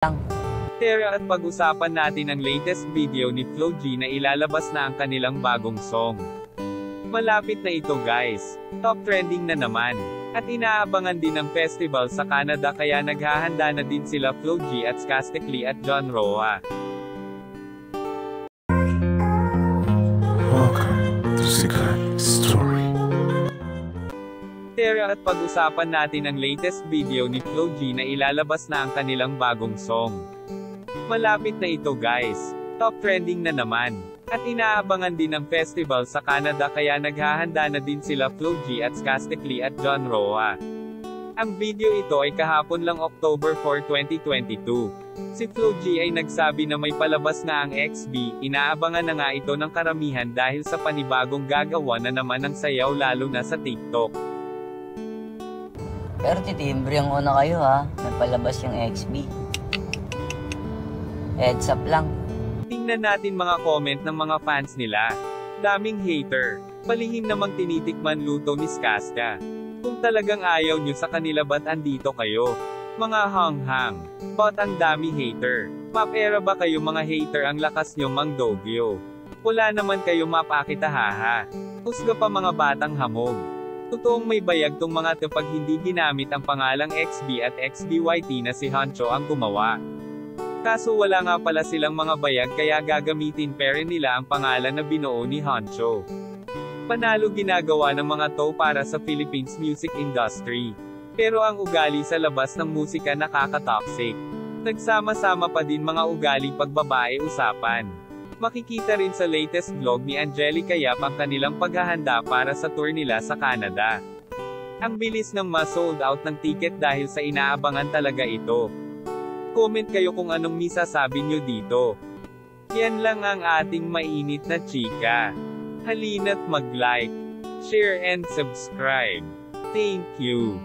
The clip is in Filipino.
lang. Tara at pag-usapan natin ang latest video ni Flo G na ilalabas na ang kanilang bagong song. Malapit na ito guys. Top trending na naman. At inaabangan din ng festival sa Canada kaya naghahanda na din sila Flo G at Skastikli at John Roa. Welcome to Sikat Story. Tara at pag-usapan natin ang latest video ni Flo G na ilalabas na ang kanilang bagong song. Malapit na ito guys. Top trending na naman. At inaabangan din ng festival sa Canada kaya naghahanda na din sila Flo G at Skastikli at John Roa. Ang video ito ay kahapon lang October 4, 2022. Si Flo G ay nagsabi na may palabas na ang XB, inaabangan na nga ito ng karamihan dahil sa panibagong gagawa na naman ng sayaw lalo na sa TikTok. Pero titimbre ang una kayo ha. May palabas yung XB. Heads up lang. Tingnan natin mga comment ng mga fans nila. Daming hater. Palihim namang tinitikman luto ni Skaska. Kung talagang ayaw nyo sa kanila ba't andito kayo? Mga hanghang. Ba't ang dami hater? Mapera ba kayo mga hater ang lakas nyo mang dogyo? Wala naman kayo mapakita haha. Husga pa mga batang hamog. Totoong may bayag tong mga kapag hindi ginamit ang pangalang XB at XBYT na si Hancho ang gumawa. Kaso wala nga pala silang mga bayag kaya gagamitin pere nila ang pangalan na binuo ni Hancho. Panalo ginagawa ng mga to para sa Philippines music industry. Pero ang ugali sa labas ng musika nakaka-toxic. Nagsama-sama pa din mga ugali pag babae usapan. Makikita rin sa latest vlog ni Angelica Yap ang kanilang paghahanda para sa tour nila sa Canada. Ang bilis ng ma-sold out ng ticket dahil sa inaabangan talaga ito. Comment kayo kung anong misasabi nyo dito. Yan lang ang ating mainit na chika. Halina't mag-like, share and subscribe. Thank you.